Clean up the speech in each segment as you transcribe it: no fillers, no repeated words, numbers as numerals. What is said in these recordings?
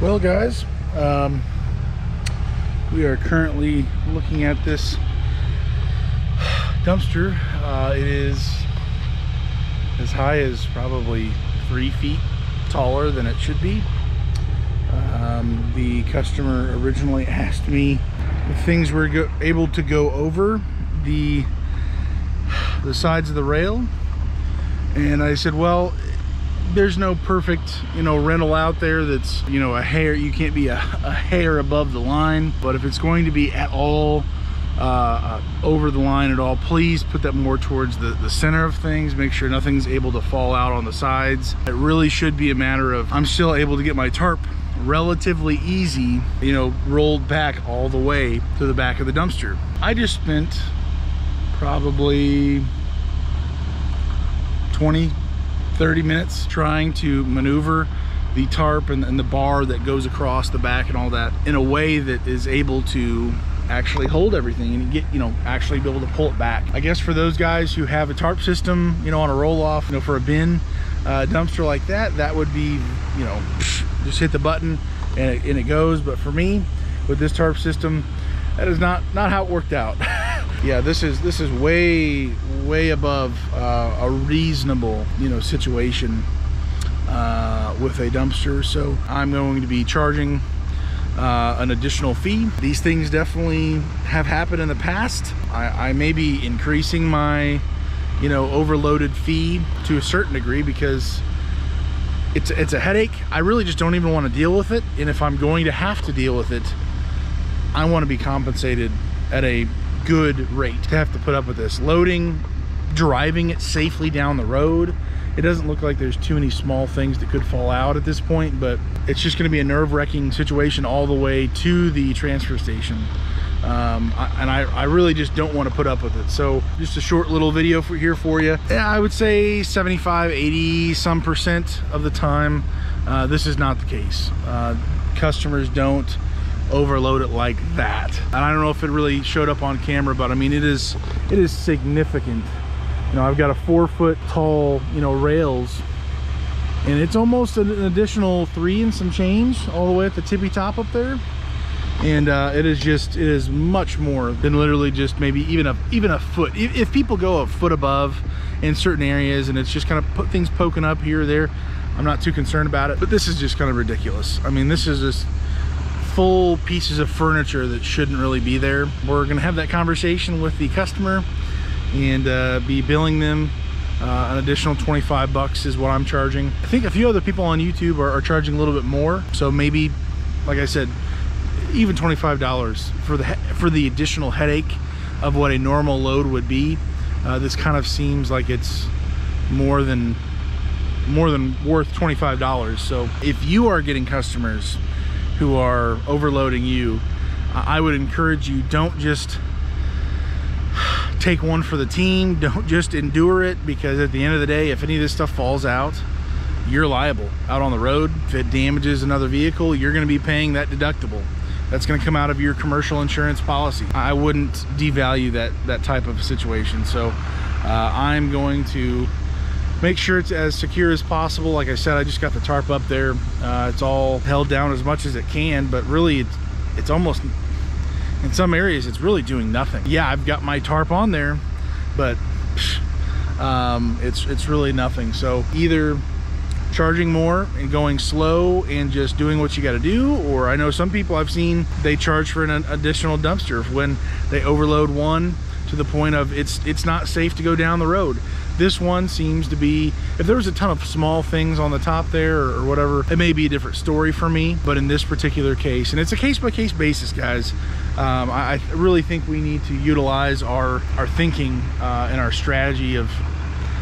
Well guys, we are currently looking at this dumpster. It is as high as probably 3 feet taller than it should be. The customer originally asked me if things were able to go over the sides of the rail, and I said, well, there's no perfect, rental out there that's, a hair. You can't be a hair above the line, but if it's going to be at all over the line at all, please put that more towards the center of things. Make sure nothing's able to fall out on the sides. It really should be a matter of I'm still able to get my tarp relatively easy, rolled back all the way to the back of the dumpster. I just spent probably 20-30 minutes trying to maneuver the tarp and the bar that goes across the back and all that in a way that is able to actually hold everything and get, actually be able to pull it back. I guess for those guys who have a tarp system, on a roll-off, for a bin dumpster like that, that would be, just hit the button and it goes. But for me, with this tarp system, that is not how it worked out. Yeah, this is way above a reasonable, situation with a dumpster. So I'm going to be charging an additional fee. These things definitely have happened in the past. I may be increasing my, overloaded fee to a certain degree because it's a headache. I really just don't even want to deal with it. And if I'm going to have to deal with it, I want to be compensated at a good rate to have to put up with this. Loading, driving it safely down the road. It doesn't look like there's too many small things that could fall out at this point, but it's just going to be a nerve-wracking situation all the way to the transfer station. I really just don't want to put up with it. So just a short little video here for you. Yeah, I would say 75-80 some percent of the time this is not the case. Customers don't overload it like that. And I don't know if it really showed up on camera, but I mean it is significant. I've got a 4-foot tall rails, and it's almost an additional 3 and some change all the way at the tippy top up there. And it is much more than literally just maybe even a foot. If people go a foot above in certain areas and it's just kind of things poking up here or there, I'm not too concerned about it. But this is just kind of ridiculous. I mean, this is just full pieces of furniture that shouldn't really be there. We're gonna have that conversation with the customer and be billing them an additional 25 bucks is what I'm charging. I think a few other people on YouTube are charging a little bit more, so maybe, like I said, even $25 for the additional headache of what a normal load would be. This kind of seems like it's more than worth $25. So if you are getting customers who are overloading you, I would encourage you, don't just take one for the team. Don't just endure it, because at the end of the day, if any of this stuff falls out, you're liable out on the road. If it damages another vehicle, you're going to be paying that deductible. That's going to come out of your commercial insurance policy. I wouldn't devalue that type of situation. So I'm going to make sure it's as secure as possible. Like I said, I just got the tarp up there. It's all held down as much as it can, but really it's almost, in some areas, it's really doing nothing. Yeah, I've got my tarp on there, but it's really nothing. So either charging more and going slow and just doing what you got to do, or I know some people I've seen, they charge for an additional dumpster when they overload one to the point of it's not safe to go down the road. This one seems to be, if there was a ton of small things on the top there or whatever, it may be a different story for me. But in this particular case, and it's a case-by-case basis, guys, I really think we need to utilize our thinking and our strategy of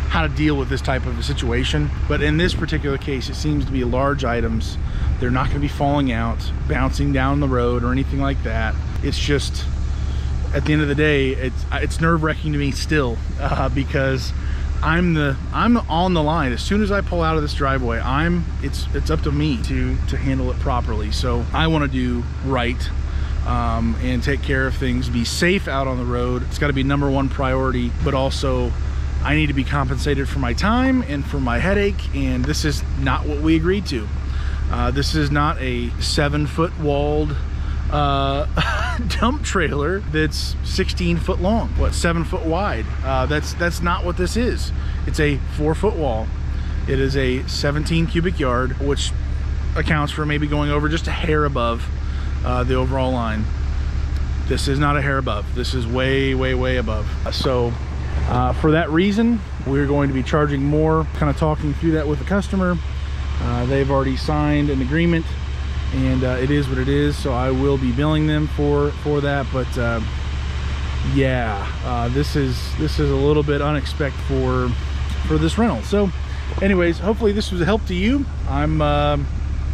how to deal with this type of a situation. But in this particular case, it seems to be large items. They're not going to be falling out, bouncing down the road or anything like that. It's just, at the end of the day, it's nerve-wracking to me still, because I'm on the line. As soon as I pull out of this driveway, it's up to me to handle it properly. So I want to do right and take care of things, be safe out on the road. It's got to be #1 priority, but also I need to be compensated for my time and for my headache, and this is not what we agreed to. This is not a 7-foot walled dump trailer that's 16 foot long, 7 foot wide. That's not what this is. It's a 4-foot wall. It is a 17 cubic yard, which accounts for maybe going over just a hair above the overall line. This is not a hair above. This is way, way, way above. So for that reason, we're going to be charging more. Kind of talking through that with the customer. They've already signed an agreement, and it is what it is. So I will be billing them for that. But yeah, this is a little bit unexpected for this rental. So anyways, hopefully this was a help to you. I'm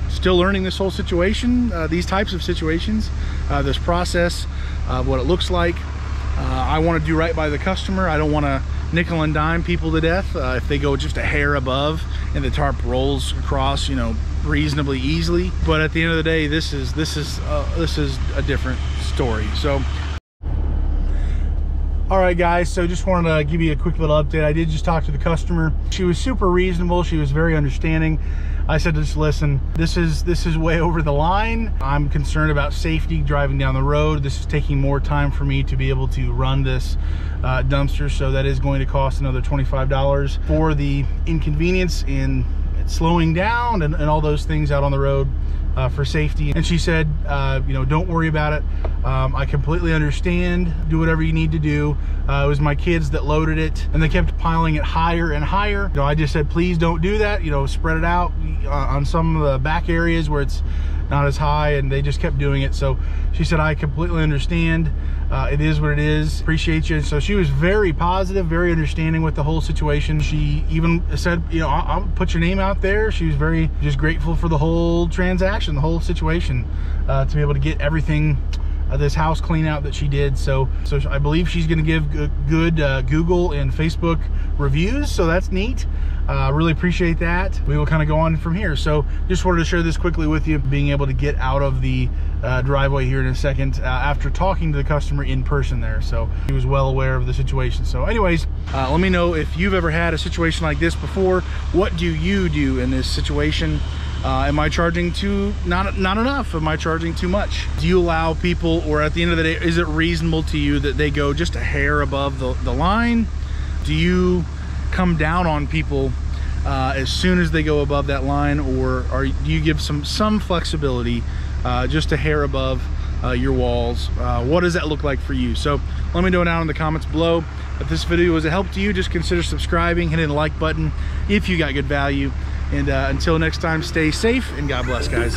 still learning this whole situation, these types of situations, this process of what it looks like. I want to do right by the customer. I don't want to nickel and dime people to death if they go just a hair above and the tarp rolls across, you know, reasonably easily. But at the end of the day, this is a different story. So all right guys, so just wanted to give you a quick little update. I did just talk to the customer. She was super reasonable. She was very understanding. I said, just listen, this is way over the line. I'm concerned about safety driving down the road. This is taking more time for me to be able to run this dumpster, so that is going to cost another $25 for the inconvenience in slowing down and all those things out on the road for safety. And she said, you know, don't worry about it. I completely understand. Do whatever you need to do. It was my kids that loaded it, and they kept piling it higher and higher. You know, I just said, please don't do that. You know, spread it out on some of the back areas where it's not as high, and they just kept doing it. So she said, I completely understand. It is what it is. Appreciate you. So she was very positive, very understanding with the whole situation. She even said, you know, I'll put your name out there. She was very just grateful for the whole transaction, the whole situation, to be able to get everything, this house clean out that she did. So I believe she's going to give good Google and Facebook reviews. So that's neat. Really appreciate that. We will kind of go on from here. So just wanted to share this quickly with you, being able to get out of the driveway here in a second after talking to the customer in person there. So he was well aware of the situation. So anyways, let me know if you've ever had a situation like this before. What do you do in this situation? Am I charging not enough? Am I charging too much? Do you allow people, or at the end of the day, is it reasonable to you that they go just a hair above the line? Do you come down on people as soon as they go above that line, or do you give some flexibility just a hair above your walls? What does that look like for you? So let me know down in the comments below. If this video was a help to you, just consider subscribing, hitting the like button if you got good value. And until next time, stay safe and God bless, guys.